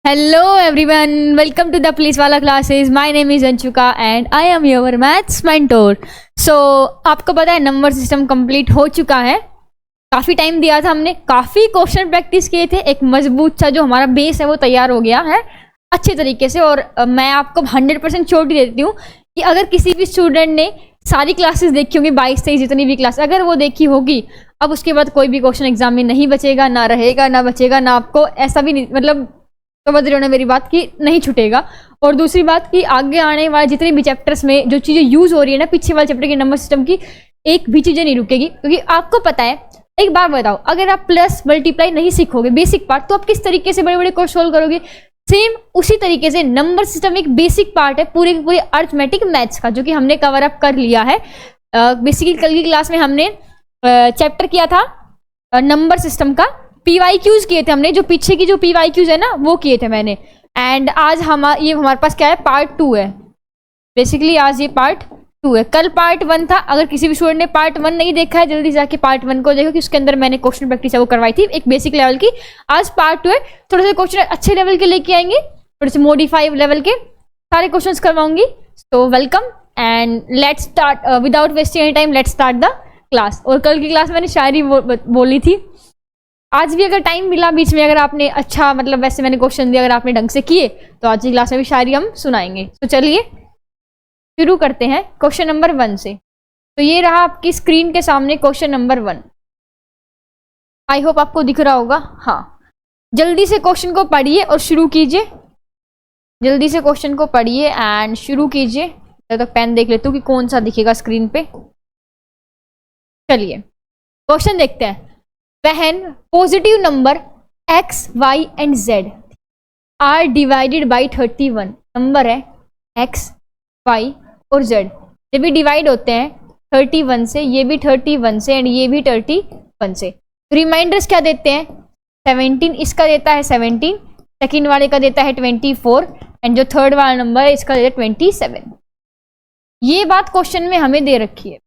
Hello everyone, welcome to the Police Wala classes. My name is Anchuka and I am your maths mentor. So आपको पता है number system complete हो चुका है. काफ़ी time दिया था हमने, काफ़ी क्वेश्चन प्रैक्टिस किए थे. एक मजबूत सा जो हमारा बेस है वो तैयार हो गया है अच्छे तरीके से. और मैं आपको 100% श्योरिटी देती हूँ कि अगर किसी भी स्टूडेंट ने सारी क्लासेस देखी होंगी, 22-23 जितनी भी क्लास अगर वो देखी होगी, अब उसके बाद कोई भी क्वेश्चन एग्जाम में नहीं बचेगा, ना रहेगा, ना बचेगा, ना आपको ऐसा भी नहीं, मतलब समझ रहे हो ना मेरी बात की नहीं छूटेगा. और दूसरी बात कि आगे आने वाले जितने भी चैप्टर्स में जो चीज़ें यूज हो रही है ना पीछे वाले चैप्टर के नंबर सिस्टम की, एक भी चीज़ें नहीं रुकेगी. क्योंकि आपको पता है, एक बात बताओ, अगर आप प्लस मल्टीप्लाई नहीं सीखोगे बेसिक पार्ट, तो आप किस तरीके से बड़े बड़े क्वेश्चन सोल्व करोगे? सेम उसी तरीके से नंबर सिस्टम एक बेसिक पार्ट है पूरे के पूरे अर्थमेटिक मैथ्स का, जो कि हमने कवर अप कर लिया है. बेसिकली कल की क्लास में हमने चैप्टर किया था नंबर सिस्टम का, PYQs किए थे हमने, जो पीछे की जो PYQs है ना वो किए थे मैंने. एंड आज ये हमारे पास क्या है, पार्ट 2 है. बेसिकली आज ये पार्ट 2 है. कल पार्ट 1 था. अगर किसी भी स्टूडेंट ने पार्ट 1 नहीं देखा है, जल्दी जाके पार्ट 1 को देखो कि उसके अंदर मैंने क्वेश्चन प्रैक्टिस है वो करवाई थी एक बेसिक लेवल की. आज पार्ट 2 है, थोड़े से क्वेश्चन अच्छे लेवल के लेके आएंगे, थोड़े से मॉडिफाइड लेवल के सारे क्वेश्चन करवाऊंगी. तो welcome and let's start without wasting any time. Let's start the class. और कल की क्लास मैंने शायरी बोली थी. आज भी अगर टाइम मिला बीच में, अगर आपने अच्छा मतलब वैसे मैंने क्वेश्चन दिया, अगर आपने ढंग से किए, तो आज की क्लास में भी शायरी हम सुनाएंगे. तो चलिए शुरू करते हैं क्वेश्चन नंबर 1 से. तो ये रहा आपकी स्क्रीन के सामने क्वेश्चन नंबर 1. आई होप आपको दिख रहा होगा. हाँ, जल्दी से क्वेश्चन को पढ़िए और शुरू कीजिए. जल्दी से क्वेश्चन को पढ़िए एंड शुरू कीजिए. जब तक पेन देख लेता हूँ कि कौन सा दिखेगा स्क्रीन पे. चलिए क्वेश्चन देखते हैं. When positive number x, y and z are divided by 31, number है x, y और z, ये भी डिवाइड होते हैं 31 से, ये भी 31 से एंड ये भी 31 से. रिमाइंडर्स क्या देते हैं? 17, इसका देता है 17, सेकेंड वाले का देता है 24 एंड जो थर्ड वाला नंबर है इसका देता है 27. ये बात क्वेश्चन में हमें दे रखी है.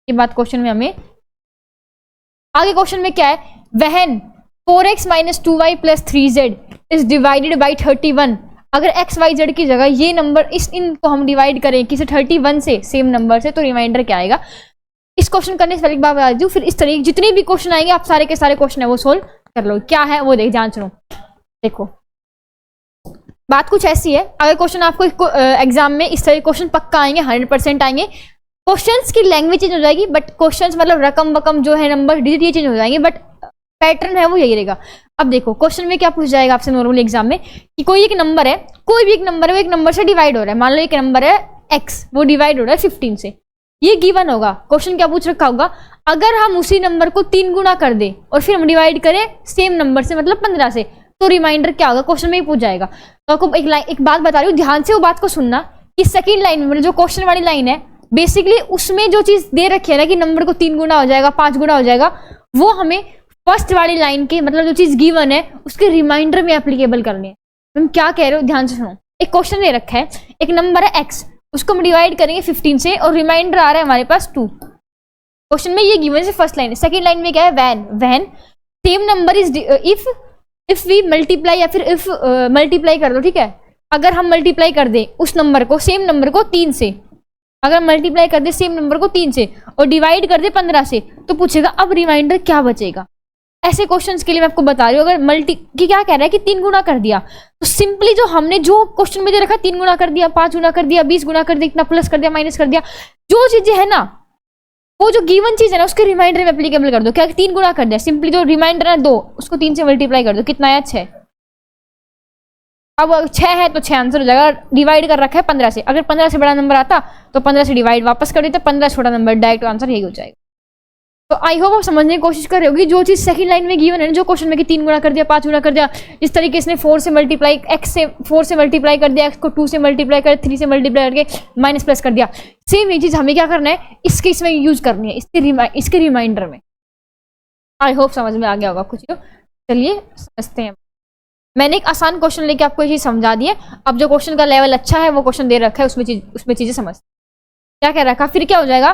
ये बात क्वेश्चन में हमें, आगे क्वेश्चन में क्या है? When 4x - 2y + 3z is divided by 31, अगर x y z की जगह ये नंबर इनको हम डिवाइड करें किसी 31 से, सेम नंबर से, तो रिमाइंडर क्या आएगा? इस क्वेश्चन करने से पहले एक बात बता दूं, फिर इस तरीके जितने भी क्वेश्चन आएंगे आप सारे के सारे क्वेश्चन है वो सोल्व कर लो. क्या है वो ध्यान सुनो. देखो बात कुछ ऐसी है, अगर क्वेश्चन आपको एग्जाम में इस तरह क्वेश्चन पक्का आएंगे, 100% आएंगे. क्वेश्चंस की लैंग्वेज चेंज हो जाएगी, बट क्वेश्चंस मतलब रकम वकम जो है, नंबर डिजिट, ये चेंज हो जाएंगे, बट पैटर्न है वो यही रहेगा. अब देखो क्वेश्चन में क्या पूछ जाएगा आपसे नॉर्मली एग्जाम में कि कोई एक नंबर है, कोई भी एक नंबर है, वो एक नंबर से डिवाइड हो रहा है. मान लो एक नंबर है x, वो डिवाइड हो रहा है 15 से. ये गिवन होगा. क्वेश्चन क्या पूछ रखा होगा? अगर हम उसी नंबर को 3 गुना कर दें और फिर हम डिवाइड करें सेम नंबर से, मतलब 15 से, तो रिमाइंडर क्या होगा? क्वेश्चन में ही पूछ जाएगा. तो आपको एक बात बता रही हूँ, ध्यान से वो बात को सुनना कि सेकेंड लाइन में, मतलब जो क्वेश्चन वाली लाइन है, बेसिकली उसमें जो चीज दे रखी है ना कि नंबर को 3 गुना हो जाएगा, 5 गुना हो जाएगा, वो हमें फर्स्ट वाली लाइन के, मतलब जो चीज गिवन है उसके रिमाइंडर में एप्लीकेबल करनी है. तुम क्या कह रहे हो ध्यान से सुनो. एक क्वेश्चन दे रखा है, एक नंबर है x, उसको हम डिवाइड करेंगे 15 से और रिमाइंडर आ रहा है हमारे पास 2. क्वेश्चन में ये गिवन है फर्स्ट लाइन. सेकेंड लाइन में क्या है? When same number is, if we multiply, या फिर इफ मल्टीप्लाई कर दो, ठीक है, अगर हम मल्टीप्लाई कर दें उस नंबर को, सेम नंबर को 3 से, अगर मल्टीप्लाई कर दे सेम नंबर को 3 से और डिवाइड कर दे 15 से, तो पूछेगा अब रिमाइंडर क्या बचेगा. ऐसे क्वेश्चंस के लिए मैं आपको बता रही हूँ. अगर मल्टी की क्या कह रहा है कि 3 गुना कर दिया, तो सिंपली जो हमने जो क्वेश्चन में दे रखा, 3 गुना कर दिया, 5 गुना कर दिया, 20 गुना कर दिया, इतना प्लस कर दिया, माइनस कर दिया, जो चीजें है ना, वो जो गिवन चीज है ना उसके रिमाइंडर में एप्लीकेबल कर दो. क्या 3 गुना कर दिया, सिंपली जो रिमाइंडर है 2, उसको 3 से मल्टीप्लाई कर दो. कितना आया? 6. अब 6 है तो 6 आंसर हो जाएगा. डिवाइड कर रखा है 15 से, अगर 15 से बड़ा नंबर आता तो 15 से डिवाइड वापस कर देते, 15 छोटा नंबर, डायरेक्ट आंसर यही हो जाएगा. तो आई होप आप समझने की कोशिश कर रहे होगी. जो चीज सेकंड लाइन में गिवन है, जो क्वेश्चन में कि 3 गुना कर दिया, 5 गुना कर दिया, जिस तरीके से 4 से मल्टीप्लाई, x से 4 से मल्टीप्लाई कर दिया, x को 2 से मल्टीप्लाई कर, 3 से मल्टीप्लाई करके माइनस प्लस कर दिया, सेम ये चीज हमें क्या करना है, इसके इसमें यूज करनी है, इसके रिमाइंडर में. आई होप समझ में आ गया होगा कुछ. चलिए समझते हैं. मैंने एक आसान क्वेश्चन लेके आपको ये चीज समझा दी है. अब जो क्वेश्चन का लेवल अच्छा है वो क्वेश्चन दे रखा है, उसमें चीजें समझ. क्या कह रखा, फिर क्या हो जाएगा?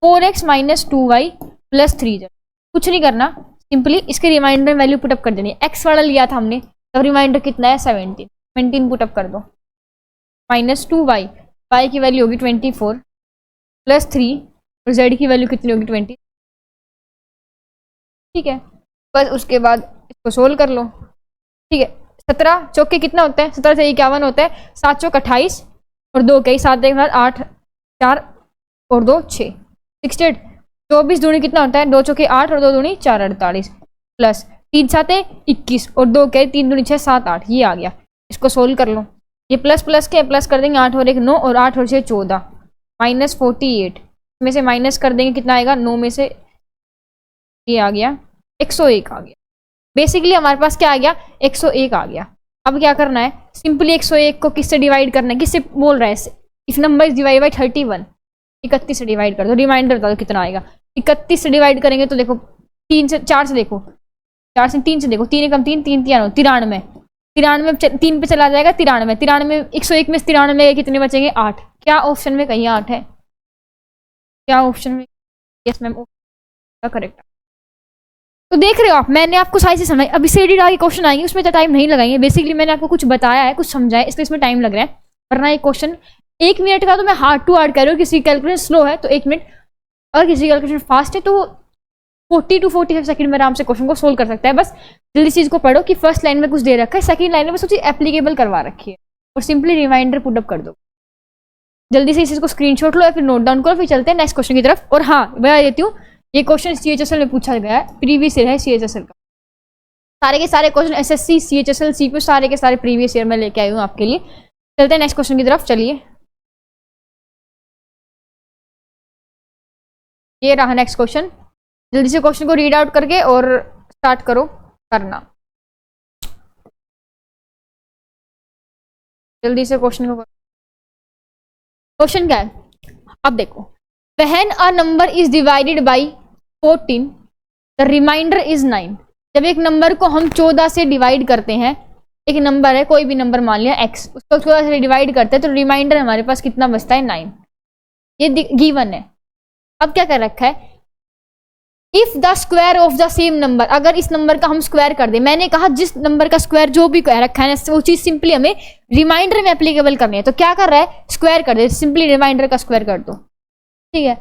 4x - 2y + 3z. कुछ नहीं करना, सिंपली इसके रिमाइंडर में वैल्यू पुटअप कर देनी है. x वाला लिया था हमने, तब रिमाइंडर कितना है 17। 17 पुटअप कर दो, -2y, y की वैल्यू होगी 24 +3 और z की वैल्यू कितनी होगी 20। ठीक है, बस उसके बाद इसको सोल्व कर लो। ठीक है, 17 चौके कितना होता है, 17 से 51 होता है, 7 चौक 28 और 2 कई 7 एक 8, 4 और 2 6, 68। 24 दूनी कितना होता है, 2 चौके 8 और 2 दूनी 4, 48 प्लस 3 7 21 और 2 कई 3 दूनी 6 7 8, ये आ गया। इसको सोल्व कर लो, ये प्लस प्लस के प्लस कर देंगे, 8 और 1 9 और 8 और 6 14 -48 में से माइनस कर देंगे, कितना आएगा 9 में से ये आ गया 101 आ गया। बेसिकली हमारे पास क्या आ गया 101 आ गया। अब क्या करना है, सिंपली 101 को किससे डिवाइड करना है, किससे बोल रहा है, if number is divide by 31, 31 से डिवाइड कर दो। रिमाइंडर बता दो कितना आएगा। 31 से डिवाइड करेंगे तो देखो 3 से 4 से देखो, 4 से 3 से देखो, 3 एकम 3 3 3 93, 93 3 पे चला जाएगा 93, 93 101 में 93 कितने बचेंगे 8। क्या ऑप्शन में कहीं 8 है, क्या ऑप्शन में, यस मैम करेक्ट। तो देख रहे हो आप, मैंने आपको सारी चीज समझाई। अभी सीडी आगे क्वेश्चन आएंगे, उसमें तो टाइम नहीं लगाएंगे। बेसिकली मैंने आपको कुछ बताया है, कुछ समझाया, इसलिए इसमें टाइम लग रहा है। वरना एक क्वेश्चन 1 मिनट का तो मैं हार्ड टू हार्ड कर रही हूँ, किसी कैलकुलेशन स्लो है तो 1 मिनट, और किसी कैलकुलेशन फास्ट है तो 40 to 45 सेकंड में आराम से क्वेश्चन को सोल्व कर सकता है। बस जल्दी चीज को पढ़ो कि फर्स्ट लाइन में कुछ दे रखा है, सेकंड लाइन में बस चीज एप्लीकेबल करवा रखी है, और सिंपली रिमाइंडर पुटअप कर दो। जल्दी से इस चीज को स्क्रीनशॉट लो या फिर नोट डाउन करो, फिर चलते हैं नेक्स्ट क्वेश्चन की तरफ। और हाँ बता देती हूँ, ये क्वेश्चन CHSL में पूछा गया है, प्रीवियस ईयर है CHSL का। सारे के सारे क्वेश्चन SSC CHSL CPO सारे के सारे प्रीवियस ईयर में लेके आई हूँ आपके लिए। चलते हैं नेक्स्ट क्वेश्चन की तरफ। चलिए, ये रहा नेक्स्ट क्वेश्चन। जल्दी से क्वेश्चन को रीड आउट करके और स्टार्ट करो करना। जल्दी से क्वेश्चन को, क्वेश्चन क्या है अब देखो, when a number is divided by 14 the remainder is 9। जब एक नंबर को हम 14 से डिवाइड करते हैं, एक नंबर है कोई भी नंबर मान लिया x, उसको 14 से डिवाइड करते हैं तो रिमाइंडर हमारे पास कितना बचता है 9। ये गिवन है। अब क्या कर रखा है, if the square of the same number, अगर इस नंबर का हम स्क्वायर कर दे, मैंने कहा जिस नंबर का स्क्वायर जो भी कह रखा है ना वो चीज सिंपली हमें रिमाइंडर में एप्लीकेबल करनी है। तो क्या कर रहा है, स्क्वायर कर दे, सिंपली रिमाइंडर का स्क्वायर कर दो। ठीक है,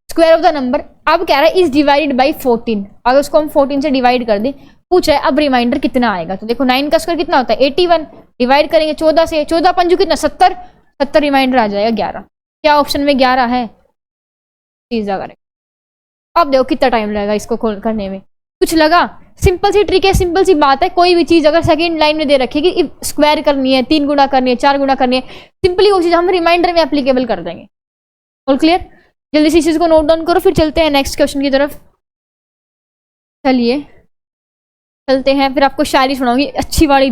स्क्वायर ऑफ द नंबर। अब कह रहा है इज डिवाइडेड बाई 14, अगर उसको हम 14 से डिवाइड कर दें, पूछ रहा है अब रिमाइंडर कितना आएगा। तो देखो 9 का स्क्वायर कितना होता है 81, डिवाइड करेंगे 14 से, 14 पंजू कितना 70, 70 रिमाइंडर आ जाएगा 11। क्या ऑप्शन में 11 है, चीज करेक्ट। अब देखो कितना टाइम लगेगा इसको करने में, कुछ लगा, सिंपल सी ट्रिक है, सिंपल सी बात है। कोई भी चीज अगर सेकंड लाइन में दे रखी है कि स्क्वायर करनी है, 3 गुना करनी है, 4 गुना करनी है, सिंपली वो चीज हम रिमाइंडर में एप्लीकेबल कर देंगे। ऑल क्लियर, जल्दी से इस चीज को नोट डाउन करो, फिर चलते हैं नेक्स्ट क्वेश्चन की तरफ। चलिए चलते हैं, फिर आपको शायरी सुनाऊंगी अच्छी वाली,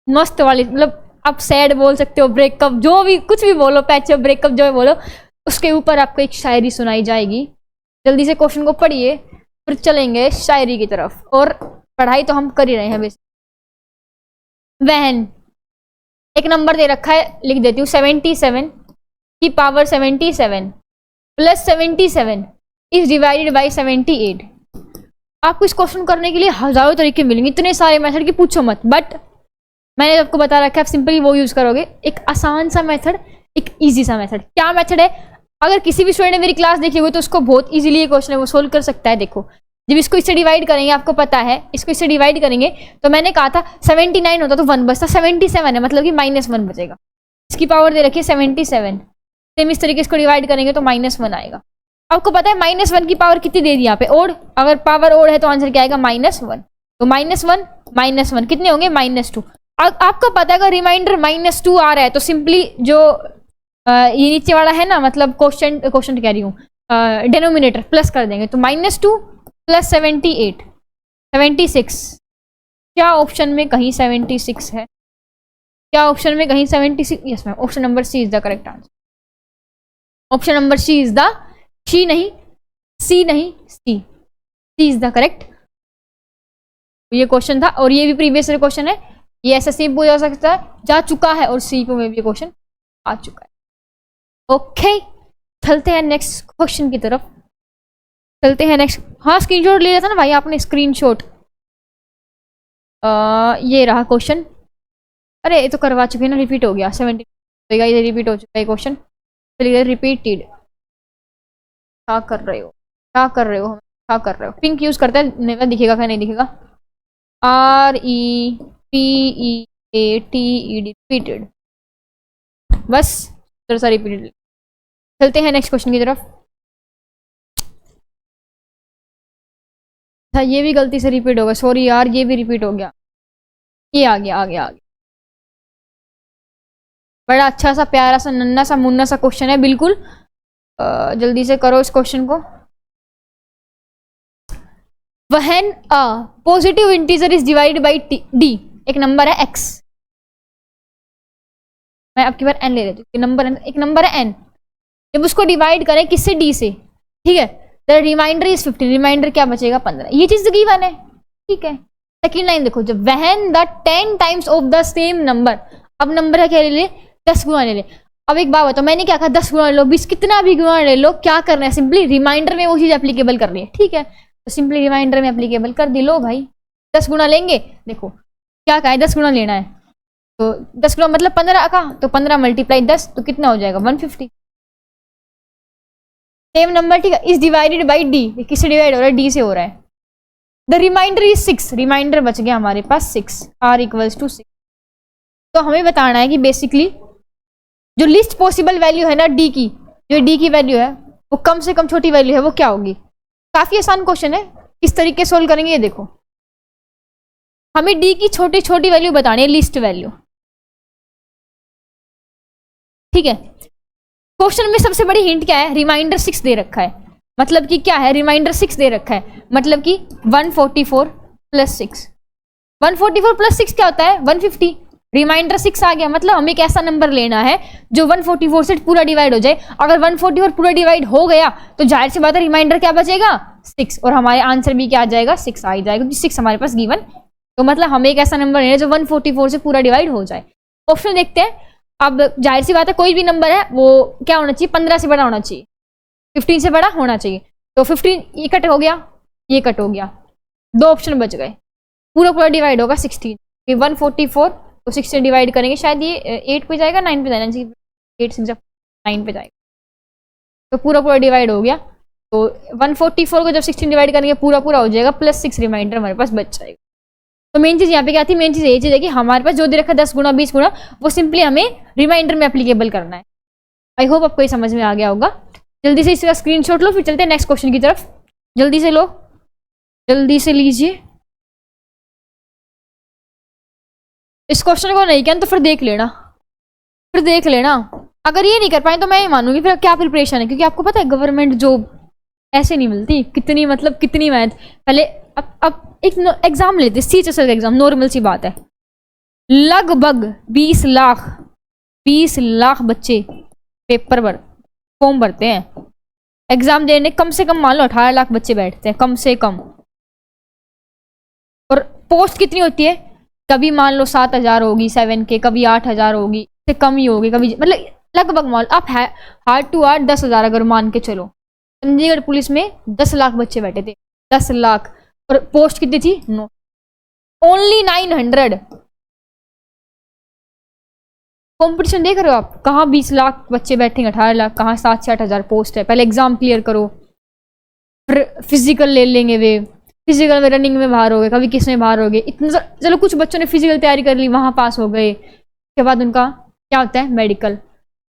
मस्त वाली, मतलब आप सैड बोल सकते हो, ब्रेकअप, जो भी कुछ भी बोलो, पैचअप, ब्रेकअप जो भी बोलो, उसके ऊपर आपको एक शायरी सुनाई जाएगी। जल्दी से क्वेश्चन को पढ़िए, फिर चलेंगे शायरी की तरफ। और पढ़ाई तो हम कर ही रहे हैं वैसे। वहन एक नंबर दे रखा है, लिख देती हूँ 77 की power 77 plus 77 is divided by 78। आपको इस क्वेश्चन करने के लिए हजारों तरीके मिलेंगे, इतने सारे मेथड की पूछो मत, बट मैंने आपको बता रखा है आप सिंपली वो यूज करोगे, एक आसान सा मेथड, एक इजी सा मेथड। क्या मेथड है, अगर किसी भी स्टूडेंट ने मेरी क्लास देखी हुई तो उसको बहुत इजीली ये क्वेश्चन है वो सोल्व कर सकता है। देखो जब इसको इससे डिवाइड करेंगे, आपको पता है इसको इससे डिवाइड करेंगे, तो मैंने कहा था 79 होता तो 1 बचता, 77 है मतलब कि -1 बचेगा। इसकी पावर दे रखी है 77, सेम इस तरीके इसको डिवाइड करेंगे तो -1 आएगा। आपको पता है -1 की पावर कितनी दे दी यहाँ पे, ओड, अगर पावर ओड है तो आंसर क्या आएगा -1। तो -1 कितने होंगे -2। आपको पता है अगर रिमाइंडर -2 आ रहा है तो सिंपली जो ये नीचे वाला है ना, मतलब क्वेश्चन कह रही हूँ, डेनोमिनेटर प्लस कर देंगे तो -2 प्लस 78 76। क्या ऑप्शन में कहीं 76 है, क्या ऑप्शन में कहीं 76, yes ma'am, option number C is the correct answer. Option number C is the, C नहीं, सी नहीं, सी इज द करेक्ट। ये क्वेश्चन था और ये भी प्रीवियस क्वेश्चन है, ये SSC में पूछा जा सकता है, जा चुका है, और CPO में भी क्वेश्चन आ चुका है। ओके चलते हैं नेक्स्ट क्वेश्चन की तरफ, चलते हैं नेक्स्ट। हाँ स्क्रीनशॉट ले लिया था ना भाई आपने, स्क्रीनशॉट ये रहा क्वेश्चन। अरे ये तो करवा चुके हैं ना, रिपीट हो गया 70 होगा, ये रिपीट हो चुका है क्वेश्चन। चलिए रिपीटेड। क्या कर रहे हो, क्या कर रहे हो, हम क्या कर रहे हो। पिंक यूज करते हैं, नहीं दिखेगा क्या, नहीं दिखेगा। REPEATED रिपीटेड, बस थोड़ा सा रिपीटेड। चलते हैं नेक्स्ट क्वेश्चन की तरफ। था ये भी गलती से रिपीट हो गया, सॉरी यार, ये भी रिपीट हो गया। ये आ गया, आ गया, आ गया। बड़ा अच्छा सा प्यारा सा नन्ना सा मुन्ना सा क्वेश्चन है, बिल्कुल। जल्दी से करो इस क्वेश्चन को। When a positive integer is divided by d, एक नंबर है x, मैं आपकी बार n ले लेती हूँ, नंबर एक नंबर है n, जब उसको डिवाइड करें किससे, d से, ठीक है, द रिमाइंडर इज 15, रिमाइंडर क्या बचेगा 15, ये चीज गिवन है, ठीक है। सेकेंड लाइन देखो, जब when the 10 times of the same number, अब नंबर का क्या ले ले, 10 गुना ले ले। अब एक बात बताओ, मैंने क्या कहा, 10 गुना ले लो, 20, कितना भी गुना ले लो, क्या करना है, सिंपली रिमाइंडर में वो चीज एप्लीकेबल करनी है, ठीक है। तो सिंपली रिमाइंडर में एप्लीकेबल कर दी, लो भाई 10 गुना लेंगे, देखो क्या कहा है 10 गुना लेना है, तो 10 गुना मतलब 15 का, तो 15 मल्टीप्लाई 10 तो कितना हो जाएगा 150। सेम नंबर, ठीक है, इज डिवाइडेड बाई डी, किससे डिवाइड हो रहा है, डी से हो रहा है। द रिमाइंडर इज 6, रिमाइंडर बच गया हमारे पास 6, r इक्वल्स टू 6। तो हमें बताना है कि बेसिकली जो लिस्ट पॉसिबल वैल्यू है ना डी की, जो डी की वैल्यू है वो कम से कम छोटी वैल्यू है, वो क्या होगी। काफी आसान क्वेश्चन है, किस तरीके सोल्व करेंगे ये देखो। हमें डी की छोटी छोटी वैल्यू बतानी है, लिस्ट वैल्यू, ठीक है। क्वेश्चन में सबसे बड़ी हिंट क्या है, रिमाइंडर 6 दे रखा है, मतलब कि क्या है, रिमाइंडर 6 दे रखा है, मतलब कि 144 प्लस 6, 144 प्लस 6 क्या होता है 150, रिमाइंडर 6 आ गया, मतलब हमें एक ऐसा नंबर लेना है जो 144 से पूरा डिवाइड हो जाए। अगर 144 पूरा डिवाइड हो गया तो जाहिर सी बात है रिमाइंडर क्या बचेगा 6, और हमारे आंसर भी क्या आ जाएगा 6 आ जाएगा, क्योंकि 6 हमारे पास गिवन। तो मतलब हमें एक ऐसा नंबर लेना है जो 144 से पूरा डिवाइड हो जाए। ऑप्शन देखते हैं। अब जाहिर सी बात है कोई भी नंबर है वो क्या होना चाहिए, 15 से बड़ा होना चाहिए, 15 से बड़ा होना चाहिए। तो 15 ये कट हो गया, ये कट हो गया, दो ऑप्शन बच गए, पूरा पूरा डिवाइड होगा 16, 144 तो 6 से डिवाइड करेंगे, शायद ये 8 पे जाएगा, 9 पे जाना चाहिए, 8 6 9 पे जाएगा, तो पूरा पूरा डिवाइड हो गया। तो 144 को जब 16 डिवाइड करेंगे पूरा पूरा हो जाएगा, प्लस 6 रिमाइंडर हमारे पास बच जाएगा। तो मेन चीज यहाँ पे क्या थी, मेन चीज ये चीज है कि हमारे पास जो दे रखा 10 गुना 20 गुना, वो सिंपली हमें रिमाइंडर में एप्लीकेबल करना है। आई होप आपको ये समझ में आ गया होगा। जल्दी से इसका स्क्रीनशॉट लो, फिर चलते हैं नेक्स्ट क्वेश्चन की तरफ। जल्दी से लो, जल्दी से लीजिए। इस क्वेश्चन को नहीं किया तो फिर देख लेना, फिर देख लेना। अगर ये नहीं कर पाए तो मैं ये मानूंगी फिर क्या प्रिपरेशन है, क्योंकि आपको पता है गवर्नमेंट जॉब ऐसे नहीं मिलती। कितनी मतलब कितनी मेहनत पहले। अब एक एग्जाम लेते, CHSL एग्जाम, नॉर्मल सी बात है, लगभग 20 लाख बच्चे पेपर भर फॉर्म भरते हैं एग्जाम देने। कम से कम मान लो 18 लाख बच्चे बैठते हैं कम से कम, और पोस्ट कितनी होती है, कभी मान लो 7,000 होगी 7K, कभी 8,000 होगी, इससे कम ही होगी कभी, मतलब लगभग मान लो आप हार्ड टू हार्ड 10,000 अगर मान के चलो। चंडीगढ़ पुलिस में 10 लाख बच्चे बैठे थे, 10 लाख, और पोस्ट कितनी थी, नो ओनली 900। कंपटीशन देख रहे हो आप, कहाँ 20 लाख बच्चे बैठेंगे, 18 लाख, कहाँ 7 से 8,000 पोस्ट है। पहले एग्जाम क्लियर करो, फिर फिजिकल ले लेंगे, वे फिजिकल में रनिंग में बाहर हो गए, कभी किस में बाहर हो गए, इतना चलो कुछ बच्चों ने फिजिकल तैयारी कर ली, वहां पास हो गए, उसके बाद उनका क्या होता है मेडिकल।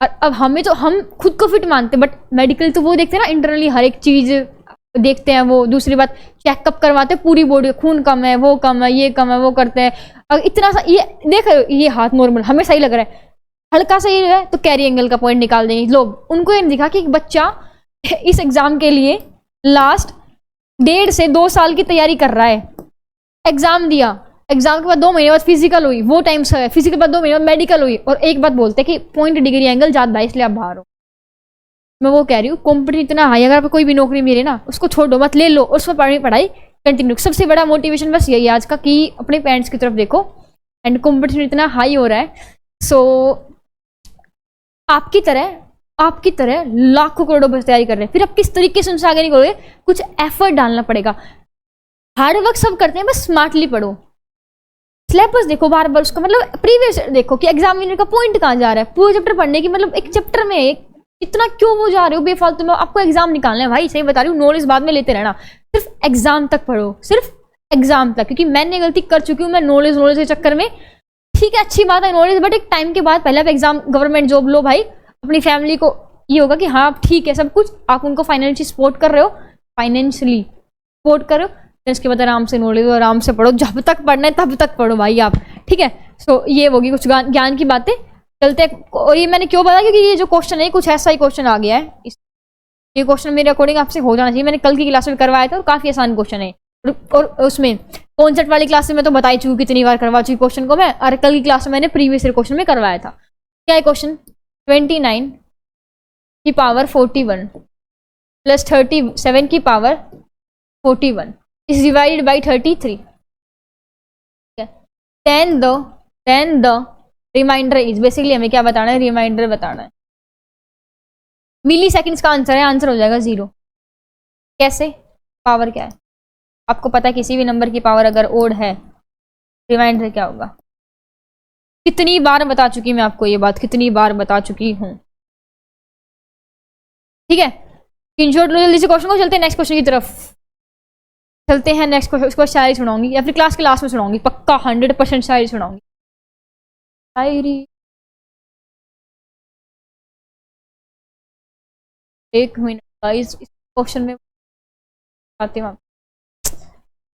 और अब हमें तो हम खुद को फिट मानते हैं, बट मेडिकल तो वो देखते हैं ना इंटरनली, हर एक चीज देखते हैं वो। दूसरी बात चेकअप करवाते हैं पूरी बॉडी, खून कम है, वो कम है, ये कम है, वो करते हैं। अब इतना सा ये देख रहे हो, ये हाथ नॉर्मल हमें सही लग रहा है, हल्का सा ये है तो कैरी एंगल का पॉइंट निकाल देंगे लोग। उनको ये दिखा कि एक बच्चा इस एग्जाम के लिए लास्ट 1.5 से 2 साल की तैयारी कर रहा है, एग्जाम दिया, एग्जाम के बाद 2 महीने बाद फिजिकल हुई, वो टाइम से फिजिकल बाद 2 महीने बाद मेडिकल हुई, और एक बात बोलते हैं कि पॉइंट डिग्री एंगल ज्यादा है इसलिए आप बाहर हो। मैं वो कह रही हूँ कॉम्पिटिशन इतना हाई, अगर आप कोई भी नौकरी मिले ना उसको छोड़ो मत, ले लो, उस पर पढ़ाई कंटिन्यू। सबसे बड़ा मोटिवेशन बस यही है आज का कि अपने पेरेंट्स की तरफ देखो, एंड कॉम्पिटिशन इतना हाई हो रहा है। सो आपकी तरह लाखों करोड़ों बच्चे तैयारी कर रहे हैं, फिर आप किस तरीके से उनसे आगे निकलोगे, कुछ एफर्ट डालना पड़ेगा। हार्ड वर्क सब करते हैं, बस स्मार्टली पढ़ो। सिलेबस देखो बार बार उसका, मतलब प्रीवियस देखो कि एग्जामिनर का पॉइंट कहाँ जा रहा है, पूरे चैप्टर पढ़ने की, मतलब एक चैप्टर में इतना क्यों वो जा रहे हो बेफालतू में, आपको एग्जाम निकालना है भाई, सही बता रही हूँ, नॉलेज बाद में लेते रहना, सिर्फ एग्जाम तक पढ़ो, सिर्फ एग्जाम तक, क्योंकि मैंने गलती कर चुकी हूँ, मैं नॉलेज के चक्कर में, ठीक है अच्छी बात है नॉलेज, बट एक टाइम के बाद पहले आप एग्जाम गवर्नमेंट जॉब लो भाई, अपनी फैमिली को ये होगा कि हाँ ठीक है सब कुछ, आप उनको फाइनेंशियली सपोर्ट कर रहे हो, फाइनेंशियली सपोर्ट कर रहे हो, फिर उसके बाद आराम से नॉलेज आराम से पढ़ो, जब तक पढ़ना है तब तक पढ़ो भाई आप, ठीक है। सो ये होगी कुछ ज्ञान की बातें, चलते हैं। और ये मैंने क्यों बताया, क्योंकि ये जो क्वेश्चन है कुछ ऐसा ही क्वेश्चन आ गया है, ये क्वेश्चन मेरे अकॉर्डिंग आपसे हो जाना चाहिए, मैंने कल की क्लास में करवाया था और काफी आसान क्वेश्चन है, और उसमें कॉन्सेप्ट वाली क्लास में मैं तो बता ही चुकी, कितनी बार करवा चुकी क्वेश्चन को मैं, और कल की क्लास में मैंने प्रीवियस ईयर क्वेश्चन में करवाया था। क्या है क्वेश्चन, 29 की पावर 41 प्लस 37 की power 41 is divided by 33, then the remainder is, basically हमें क्या बताना है, रिमाइंडर बताना है। मिली सेकेंड्स का आंसर है, आंसर हो जाएगा 0। कैसे, पावर क्या है आपको पता है, किसी भी नंबर की पावर अगर ओड है, रिमाइंडर क्या होगा, कितनी बार बता चुकी मैं आपको ये बात, कितनी बार बता चुकी हूं, ठीक है। स्क्रीनशॉट लो जल्दी से क्वेश्चन को, चलते हैं नेक्स्ट क्वेश्चन की तरफ, चलते हैं नेक्स्ट क्वेश्चन। उसको शायरी सुनाऊंगी या फिर क्लास के लास्ट में सुनाऊंगी, पक्का 100% शायरी सुनाऊंगी, शायरी। एक मिनट गाइस, इस क्वेश्चन में आते हैं,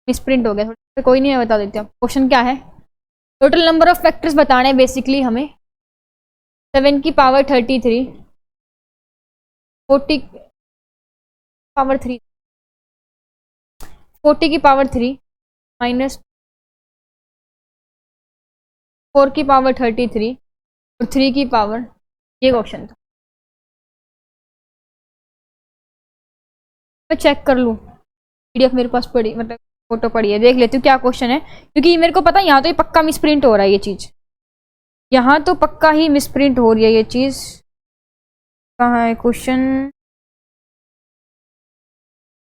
मिसप्रिंट हो गया थोड़ा, कोई नहीं है बता देते हैं। क्वेश्चन क्या है, टोटल नंबर ऑफ फैक्टर्स बताने हैं बेसिकली हमें, 7 की पावर 33, 40 पावर 3, 40 की पावर 3 माइनस 4 की पावर 33 और 3 की पावर, ये क्वेश्चन था। मैं चेक कर लूँ, पीडीएफ मेरे पास पड़ी, मतलब फोटो पड़ी है, देख लेती हूँ क्या क्वेश्चन है, क्योंकि मेरे को पता है यहाँ तो ये पक्का मिसप्रिंट हो रहा है, ये चीज़ यहाँ तो पक्का ही मिसप्रिंट हो रही है ये चीज़। कहाँ है क्वेश्चन,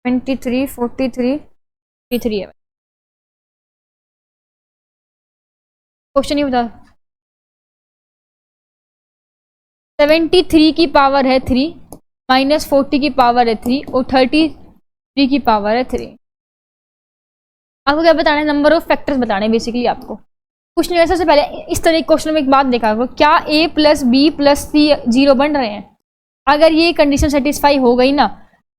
23 43 53 है क्वेश्चन, ही बता। 73 की पावर है 3 माइनस 40 की पावर है 3 और 33 की पावर है 3। आपको क्या बताना है, नंबर ऑफ फैक्टर्स बताने हैं बेसिकली आपको। कुछ नहीं, वैसे से पहले इस तरह के क्वेश्चन में एक बात देखा करो, क्या a प्लस बी प्लस सी 0 बन रहे हैं, अगर ये कंडीशन सेटिस्फाई हो गई ना,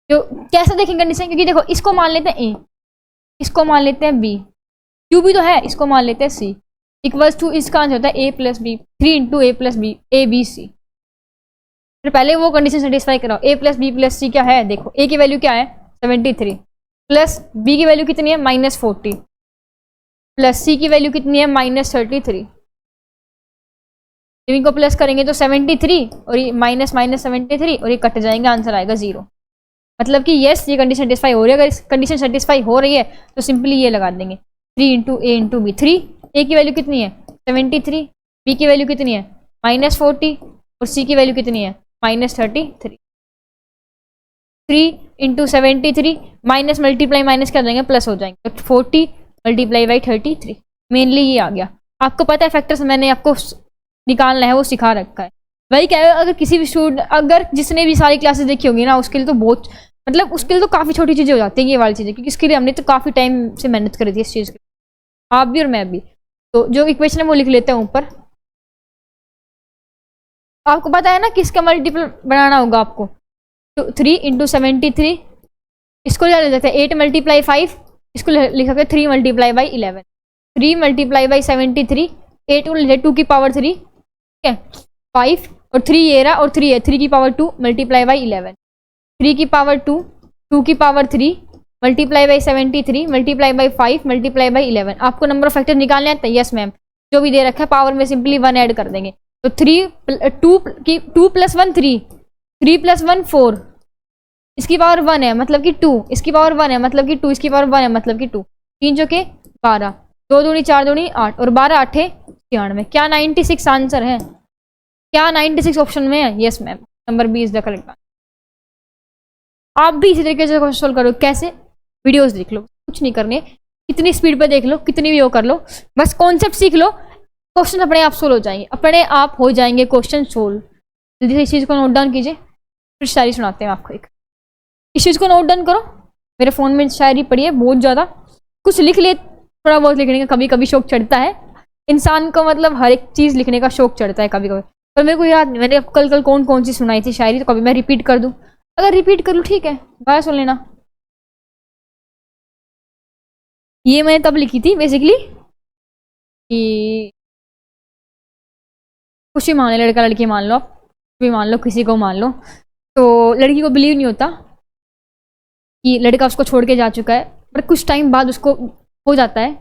तो कैसे देखेंगे कंडीशन, क्योंकि देखो इसको मान लेते हैं a, इसको मान लेते हैं b, q भी तो है, इसको मान लेते हैं c, इक्वल्स टू, इसका आंसर होता है a plus b, 3 into a plus b, a b c. फिर पहले वो कंडीशन सेटिस्फाई कराओ, a plus b plus c क्या है, देखो a की वैल्यू क्या है 73 प्लस b की वैल्यू कितनी है -40 प्लस c की वैल्यू कितनी है -33, इनको प्लस करेंगे तो 73 और ये माइनस 73 और ये कट जाएंगे, आंसर आएगा 0। मतलब कि यस ये कंडीशन सेटिस्फाई हो रही है, अगर इस कंडीशन सेटिस्फाई हो रही है तो सिंपली ये लगा देंगे 3 इंटू ए इंटू बी। 3 ए की वैल्यू कितनी है 73, बी की वैल्यू कितनी है -40 और सी की वैल्यू कितनी है -33। 3 इंटू 73 माइनस मल्टीप्लाई माइनस कर देंगे प्लस हो जाएंगे, तो 40 मल्टीप्लाई बाई 33, मेनली ये आ गया। आपको पता है फैक्टर्स मैंने आपको निकालना है वो सिखा रखा है। वही क्या है, अगर किसी भी स्टूडेंट, अगर जिसने भी सारी क्लासेस देखी होंगी ना, उसके लिए तो बहुत, मतलब उसके लिए तो काफ़ी छोटी चीज़ें हो जाती हैं ये वाली चीज़ें, क्योंकि इसके लिए हमने तो काफ़ी टाइम से मेहनत करी थी इस चीज़ की, आप भी और मैं भी। तो जो इक्वेशन है वो लिख लेते हैं ऊपर। आपको पता है ना किसका मल्टीपल बनाना होगा आपको, तो 3 इंटू 73, इसको क्या लिख सकते हैं 8 मल्टीप्लाई 5, इसको लिख सकते हैं 3 मल्टीप्लाई बाई 11, 3 मल्टीप्लाई बाई 73, 8 को लिखे 2 की पावर 3, ठीक है 5 और 3 ये रहा और 3 है, 3 की पावर 2 मल्टीप्लाई बाई 11, 3 की पावर 2, 2 की power 3 multiply by 73 multiply by 5 multiply by 11। आपको नंबर ऑफ फैक्टर निकालने आते हैं, यस मैम, जो भी दे रखा है पावर में सिंपली 1 ऐड कर देंगे, तो 2 प्लस 1 3, 3 प्लस 1 4, इसकी पावर 1 है मतलब कि 2, इसकी पावर 1 है मतलब कि 2, इसकी पावर 1 है मतलब कि 2, 3 जो के 12, 2 दूनी 4 दूनी 8 और 12 8 96। क्या 96 आंसर है, क्या 96 ऑप्शन में है, yes ma'am, number b is the correct answer. आप भी इसी तरीके से क्वेश्चन सोल्व करो, कैसे, वीडियोस देख लो, कुछ नहीं करने, कितनी स्पीड पे देख लो, कितनी भी वो कर लो, बस कॉन्सेप्ट सीख लो, क्वेश्चन अपने आप सोल्व हो जाएंगे, अपने आप हो जाएंगे क्वेश्चन सोल्व। जल्दी से इस चीज़ को नोट डाउन कीजिए, फिर शायरी सुनाते हैं आपको एक। इस चीज़ को नोट डाउन करो, मेरे फ़ोन में शायरी पड़ी है बहुत ज़्यादा, कुछ लिख ले, थोड़ा बहुत लिखने का कभी कभी शौक चढ़ता है इंसान को, मतलब हर एक चीज़ लिखने का शौक चढ़ता है कभी कभी, पर मेरे को याद नहीं मैंने कल कौन कौन सी सुनाई थी शायरी, तो कभी मैं रिपीट कर दूँ, अगर रिपीट कर लूँ ठीक है, बाय सुन लेना। ये मैंने तब लिखी थी बेसिकली कि कुछ भी मान लो, लड़का लड़की मान लो, कुछ भी मान लो, किसी को मान लो, तो लड़की को बिलीव नहीं होता कि लड़का उसको छोड़ के जा चुका है, पर कुछ टाइम बाद उसको हो जाता है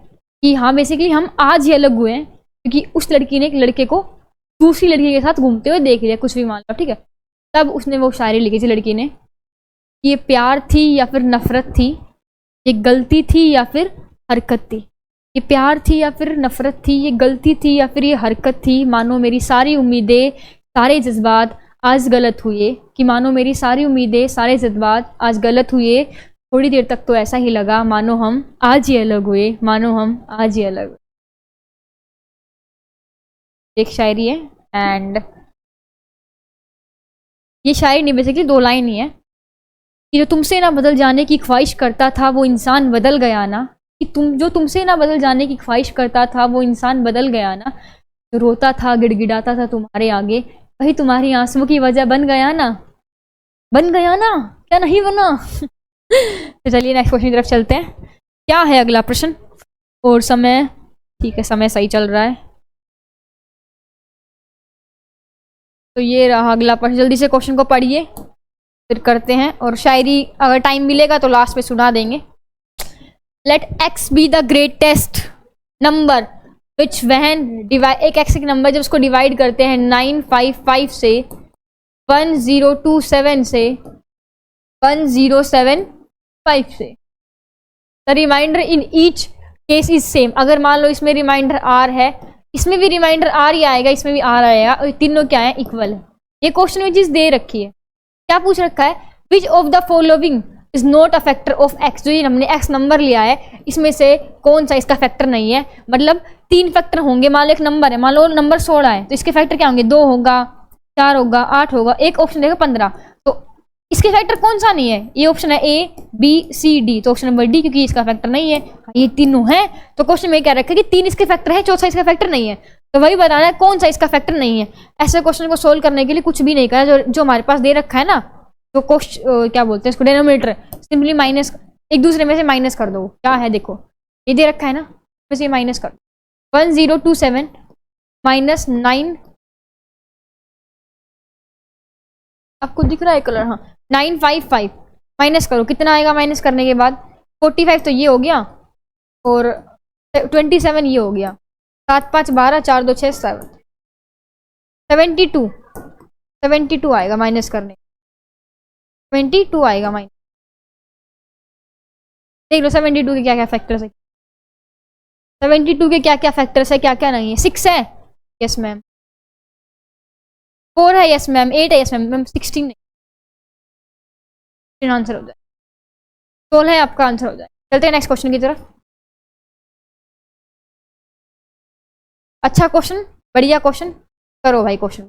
कि हाँ बेसिकली हम आज ही अलग हुए हैं, क्योंकि उस लड़की ने एक लड़के को दूसरी लड़की के साथ घूमते हुए देख लिया, कुछ भी मान लो ठीक है। तब उसने वो शायरी लिखी थी लड़की ने, ये प्यार थी या फिर नफरत थी, ये गलती थी या फिर हरकत थी, ये प्यार थी या फिर नफरत थी, ये गलती थी या फिर ये हरकत थी, मानो मेरी सारी उम्मीदें सारे जज्बात आज गलत हुए, कि मानो मेरी सारी उम्मीदें सारे जज्बात आज गलत हुए, थोड़ी देर तक तो ऐसा ही लगा मानो हम आज ही अलग हुए, मानो हम आज ही अलग हुए। एक शायरी है, एंड ये शायरी नहीं बेसिकली 2 लाइन ही है कि जो तुमसे ना बदल जाने की ख्वाहिश करता था वो इंसान बदल गया ना, कि तुमसे ना बदल जाने की ख्वाहिश करता था वो इंसान बदल गया ना, जो रोता था गिड़गिड़ाता था तुम्हारे आगे, वही तुम्हारी आंसुओं की वजह बन गया ना, क्या नहीं बना। तो चलिए नेक्स्ट क्वेश्चन की तरफ चलते हैं, क्या है अगला प्रश्न, और समय ठीक है, समय सही चल रहा है, तो ये रहा अगला प्रश्न, जल्दी से क्वेश्चन को पढ़िए फिर करते हैं, और शायरी अगर टाइम मिलेगा तो लास्ट में सुना देंगे। Let x be the greatest number which when divide, एक एक्स एक नंबर जब उसको डिवाइड करते हैं 955 से, 1027 से, 1075 से, the remainder in each case is same. अगर मान लो इसमें रिमाइंडर आर है, इसमें भी रिमाइंडर आर ही आएगा, इसमें भी आर आएगा, और तीनों क्या है इक्वल है। ये क्वेश्चन में चीज दे रखी है, क्या पूछ रखा है, which of the following is not a factor of x, जो ये हमने एक्स नंबर लिया है इसमें से कौन सा इसका फैक्टर नहीं है, मतलब 3 फैक्टर होंगे, मान लो एक नंबर है, मान लो नंबर 16 है, तो इसके फैक्टर क्या होंगे, 2 होगा, 4 होगा, 8 होगा, एक ऑप्शन देगा 15, तो इसके फैक्टर कौन सा नहीं है, ये ऑप्शन है ए बी सी डी, तो ऑप्शन नंबर डी, क्योंकि इसका फैक्टर नहीं है, ये तीनों है, तो क्वेश्चन में क्या रखा है कि 3 इसके फैक्टर है, चौथा इसका फैक्टर नहीं है, तो वही बताना है कौन सा इसका फैक्टर नहीं है। ऐसे क्वेश्चन को सोल्व करने के लिए कुछ भी नहीं करना, जो हमारे पास दे रखा है ना, तो क्या बोलते हैं इसको, डिनोमिनेटर सिंपली माइनस, एक दूसरे में से माइनस कर दो, क्या है देखो ये दे रखा है ना, वैसे माइनस कर दो, 1027 माइनस 9, आपको दिख रहा है कलर, हाँ 955 माइनस करो, कितना आएगा माइनस करने के बाद, 45 तो ये हो गया, और 27 ये हो गया, 7 5 12 4 2 6 7, 72 आएगा माइनस करने, 22 आएगा माइनस, देख लो 72 के क्या क्या फैक्टर्स है, 72 के क्या क्या फैक्टर्स है, क्या क्या नहीं है, 6 है यस मैम, 4 है यस मैम, 8 है यस मैम, 16 नहीं, आंसर हो जाए 16 है आपका आंसर हो जाए। चलते हैं नेक्स्ट क्वेश्चन की तरफ। अच्छा क्वेश्चन, बढ़िया क्वेश्चन, करो भाई question.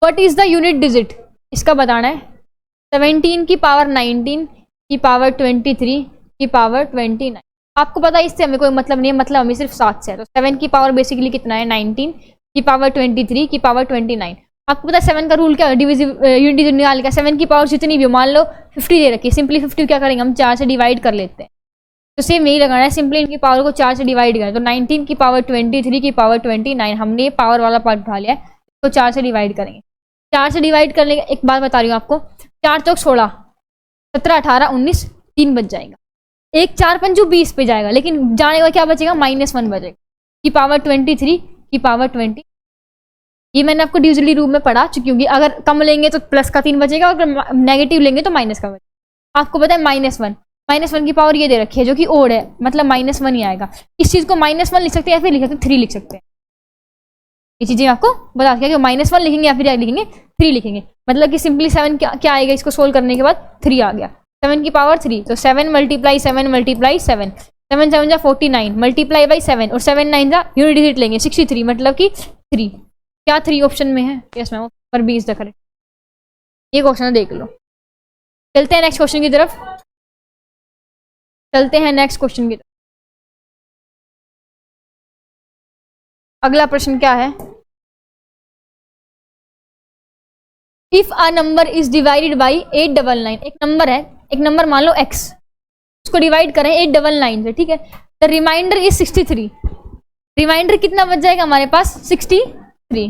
What is the unit digit, इसका बताना है, 17 की पावर 19 की पावर 23 की पावर 29, आपको पता है इससे हमें कोई मतलब नहीं है, मतलब हमें सिर्फ 7 से है, तो 7 की पावर बेसिकली कितना है 19 की पावर 23 की पावर 29, आपको पता है 7 का रूल क्या है, यूनिट डिजिट निकाल का, 7 की पावर जितनी भी हो, मान लो 50 दे रखी है, सिंपली 50 क्या करेंगे हम 4 से डिवाइड कर लेते हैं, तो सेम यही लगाना है, सिंपली इनकी पावर को 4 से डिवाइड करें, तो 19 की पावर 23 की पावर 29, हमने पावर वाला पार्ट उठा लिया है, तो 4 से डिवाइड करेंगे, 4 से डिवाइड करने का एक बात बता रही हूँ आपको, 4 चौक 16, 17 18 19, 3 बच जाएगा, एक 4 पंजू 20 पे जाएगा, लेकिन जाने का क्या बचेगा -1 बचेगा, की पावर 23 की पावर 20, ये मैंने आपको डिविजनली रूप में पढ़ा चुकी हूँ, अगर कम लेंगे तो प्लस का 3 बचेगा, अगर नेगेटिव लेंगे तो माइनस का बचेगा, आपको पता है -1 की पावर ये दे रखी है जो कि ओड है, मतलब -1 ही आएगा, इस चीज को -1 लिख सकते हैं या फिर लिख सकते हैं 3 लिख सकते हैं, ये चीजें आपको बता दिया कि -1 लिखेंगे या फिर लिखेंगे 3 लिखेंगे, मतलब कि सिंपली 7 क्या आएगा, इसको सोल्व करने के बाद 3 आ गया, 7 की पावर 3, तो 7 मल्टीप्लाई 7 मल्टीप्लाई 7, 7 7 जा 49 मल्टीप्लाई बाई 7 और 7 9 जा यूनिट डिजिट लेंगे 63, मतलब कि 3। क्या 3 ऑप्शन में है? यस मैम, पर बी इज द करेक्ट। ये क्वेश्चन देख लो। चलते हैं नेक्स्ट क्वेश्चन की तरफ। अगला प्रश्न क्या है? If a number is divided by 899, एक नंबर है, एक नंबर मान लो x, उसको डिवाइड करें 899 से, ठीक है। द रिमाइंडर इज 63, रिमाइंडर कितना बच जाएगा हमारे पास? 63,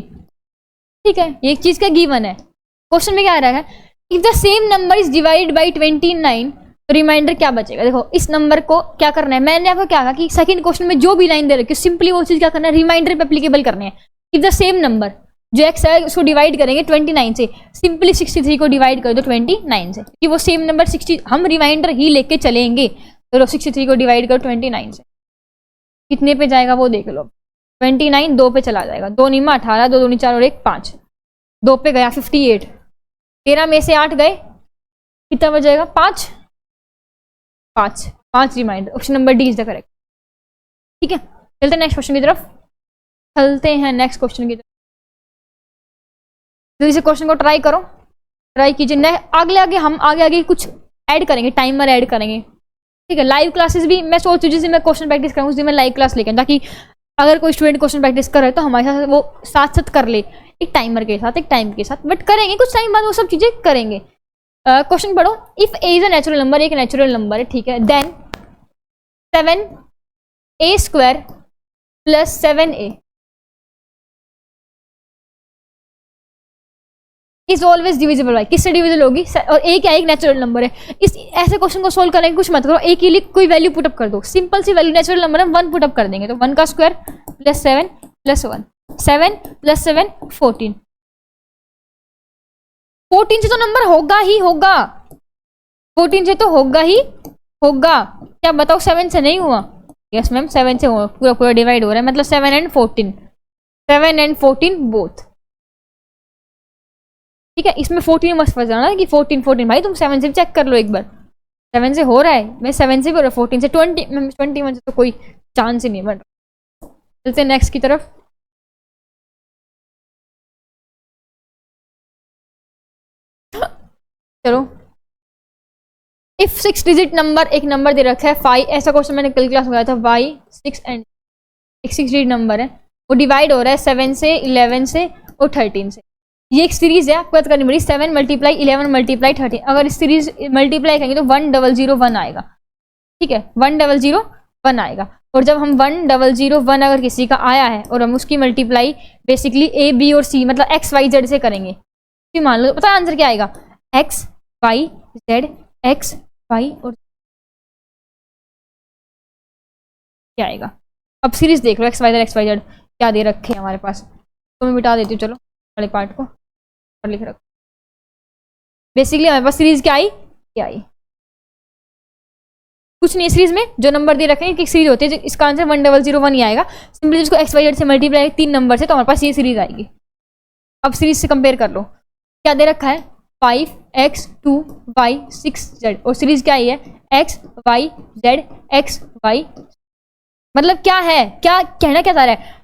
ठीक है। ये एक चीज का गिवन है। क्वेश्चन में क्या आ रहा है? If the same number is divided by 29, तो रिमाइंडर क्या बचेगा? देखो इस नंबर को क्या करना है, मैंने आपको क्या कहा कि सेकंड क्वेश्चन में जो भी लाइन दे रखी है सिंपली वो चीज क्या करना है, रिमाइंडर पे एप्लीकेबल करनी है। इफ द सेम नंबर जो x है उसको डिवाइड करेंगे 29 से, सिंपली 63 को डिवाइड कर दो 29 से, कि वो सेम नंबर 60 हम रिमाइंडर ही लेके चलेंगे। तो 63 को डिवाइड करो 29 से, कितने पे जाएगा वो देख लो। 29 2 पे चला जाएगा, 2 निमा 18, 2 दूनी 4 और 1 5, 2 पे गया 58, 13 में से 8 गए, कितना बचेगा? 5 remainder. Option number d is the correct, ठीक है। चलते हैं नेक्स्ट क्वेश्चन की तरफ। तो इस क्वेश्चन को ट्राई करो, ट्राई कीजिए। आगे हम आगे कुछ ऐड करेंगे, टाइमर ऐड करेंगे, ठीक है। लाइव क्लासेस भी मैं सोच रही हूँ, जिस दिन मैं क्वेश्चन प्रैक्टिस करूँ उस दिन मैं लाइव क्लास लेकर, ताकि अगर कोई स्टूडेंट क्वेश्चन प्रैक्टिस कर रहा है तो हमारे साथ वो साथ साथ कर ले, एक टाइमर के साथ, एक टाइम के साथ, बट करेंगे कुछ टाइम बाद वो सब चीजें करेंगे। क्वेश्चन पढ़ो। If a is a natural number, एक नेचुरल नंबर है, ठीक है, then 7a² plus 7a is always divisible by, किससे डिविजिबल होगी? और ए क्या, एक नेचुरल नंबर है। इस ऐसे क्वेश्चन को सोल्व करेंगे, कुछ मत करो, ए के लिए कोई वैल्यू पुटअप कर दो, सिंपल सी वैल्यू, नेचुरल नंबर है 1 पुटअप कर देंगे, तो 1 का स्क्वायर प्लस 7 प्लस 1, 7 प्लस 7 14, 14 से तो नंबर होगा ही होगा, 14 से तो होगा ही होगा। क्या बताओ 7 से नहीं हुआ? यस मैम 7 से हुआ, पूरा डिवाइड हो रहा है, मतलब 7 एंड 14 बोथ, ठीक है। इसमें 14 मस्त फंस जाना कि 14 भाई, तुम 7 से भी चेक कर लो एक बार, 7 से हो रहा है, मैं 7 से भी हो रहा है, 14 से 21 से तो कोई चांस ही नहीं बन रहा। चलते हैं नेक्स्ट की तरफ। चलो, इफ 6 डिजिट नंबर, एक नंबर दे रखा है 5, ऐसा क्वेश्चन मैंने कल क्लास में गया था, y 6 एंड एक 6 डिजिट नंबर है, वो डिवाइड हो रहा है 7 से 11 से और 13 से। ये एक सीरीज है, आपको याद करनी पड़ेगी, 7 मल्टीप्लाई 11 मल्टीप्लाई 13। अगर इस सीरीज मल्टीप्लाई करेंगे तो 1001 आएगा, ठीक है, 1001 आएगा। और जब हम 1001 अगर किसी का आया है और हम उसकी मल्टीप्लाई बेसिकली ए बी और सी मतलब एक्स वाई जेड से करेंगे, तो मान लो पता है आंसर क्या आएगा? X y z, x y और क्या आएगा? अब सीरीज देख लो, एक्स वाई जेड क्या दे रखे हैं हमारे पास, तो मैं मिटा देती हूँ, चलो वाले पार्ट को और लिख रखो। बेसिकली हमारे पास सीरीज क्या आई? क्या आई? कुछ नहीं, सीरीज में जो नंबर दे रखे हैं एक सीरीज होती है, इसका आंसर 1001 ही आएगा। सिंपली इसको एक्स वाई जेड से मल्टीप्लाई 3 नंबर से, तो हमारे पास ये सीरीज आएगी। अब सीरीज से कंपेयर कर लो, क्या दे रखा है? 5x 2y 6z, और सीरीज क्या आई है? x y z x y, मतलब क्या है, क्या कहना क्या चाह रहा है?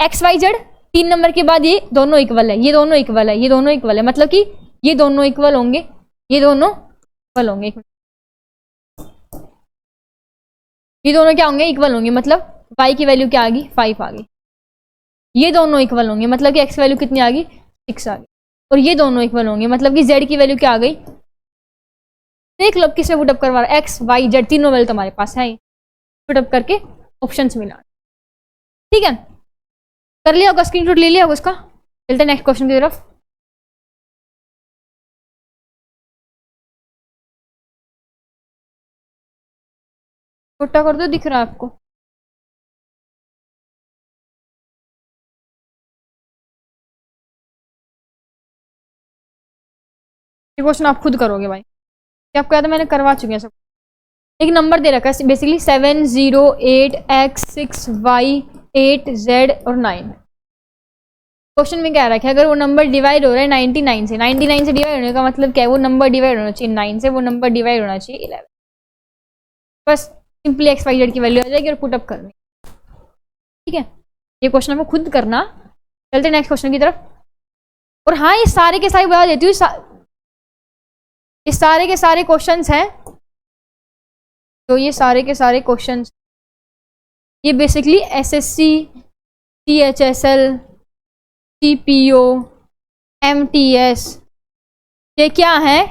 एक्स वाई जेड 3 नंबर के बाद ये दोनों इक्वल है, ये दोनों इक्वल है, ये दोनों इक्वल है, मतलब कि ये दोनों इक्वल होंगे, ये दोनों इक्वल होंगे, ये दोनों क्या होंगे? इक्वल होंगे, मतलब y की वैल्यू क्या आ गई? 5 आ गई। ये दोनों इक्वल होंगे, मतलब कि x वैल्यू कितनी आ गई? 6 आ गई। और ये दोनों इक्वल होंगे, मतलब कि z की वैल्यू क्या आ गई? देख लो किसमें पुटअप करवा रहा है, एक्स वाई जेड तीनों वैल्यू तुम्हारे पास है, पुटअप करके ऑप्शंस मिला, ठीक है। कर लिया होगा, स्क्रीनशॉट ले लिया होगा उसका। चलते नेक्स्ट क्वेश्चन की तरफ। छोटा कर दो, दिख रहा है आपको? ये क्वेश्चन आप खुद करोगे भाई, क्या आपको याद है मैंने करवा चुकी है सब। एक नंबर दे रखा है बेसिकली 7 0 8 x 6 y 8 z और 9, क्वेश्चन में क्या रखा है, अगर वो नंबर डिवाइड हो रहा है 99 से, 99 से डिवाइड होने का मतलब क्या है, वो नंबर डिवाइड होना चाहिए 9 से, वो नंबर डिवाइड होना चाहिए 11। बस सिंपली एक्स वाई जेड की वैल्यू आ जाएगी और पुट अप करनी, ठीक है। ये क्वेश्चन आपको खुद करना। चलते नेक्स्ट क्वेश्चन की तरफ। और हाँ, ये सारे के सारे बता देती हूँ, ये सारे के सारे क्वेश्चंस हैं, तो ये सारे के सारे क्वेश्चंस ये basically SSC, CHSL, CPO, MTS, ये क्या है,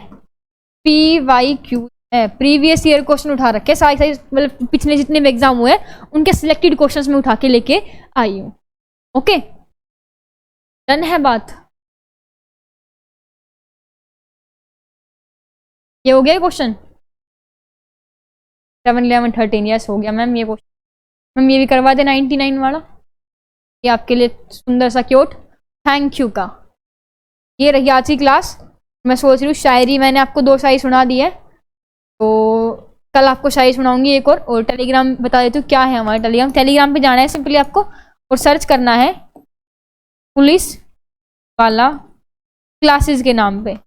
पीवाईक्यू है। प्रीवियस ईयर क्वेश्चन उठा रखे सारे सारे, मतलब पिछले जितने भी एग्जाम हुए उनके सिलेक्टेड क्वेश्चंस में उठा के लेके आई हूँ। ओके, डन है बात। ये हो गया क्वेश्चन 7, 11, 13, यस हो गया मैम ये क्वेश्चन। मैम ये भी करवा दे 99 वाला, ये आपके लिए सुंदर सा क्यूट थैंक यू का। ये रही आज की क्लास। मैं सोच रही हूँ शायरी मैंने आपको 2 शायरी सुना दी है, तो कल आपको शायरी सुनाऊंगी एक और टेलीग्राम बता देती हूँ क्या है हमारा टेलीग्राम पे जाना है सिंपली आपको और सर्च करना है पुलिस वाला क्लासेस के नाम पे।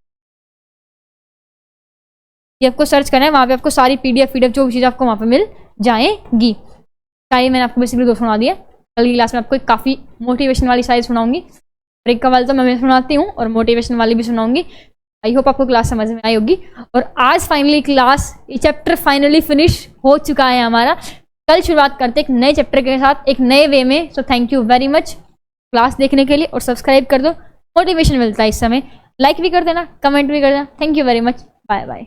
ये आपको सर्च करना है, वहाँ पे आपको सारी पीडीएफ जो चीज़ आपको वहाँ पे मिल जाएगी। शायरी मैंने आपको बेसिकली 2 सुना दी है। कल की क्लास में आपको काफ़ी मोटिवेशन वाली शायरी सुनाऊंगी, ब्रेक का वाला तो मैं सुनाती हूँ और मोटिवेशन वाली भी सुनाऊंगी। आई होप आपको क्लास समझ में आई होगी। और आज फाइनली क्लास, ये चैप्टर फाइनली फिनिश हो चुका है हमारा। कल शुरुआत करते एक नए चैप्टर के साथ, एक नए वे में। So thank you very much class देखने के लिए, और सब्सक्राइब कर दो, मोटिवेशन मिलता है इस समय। लाइक भी कर देना, कमेंट भी कर देना। Thank you very much, bye bye.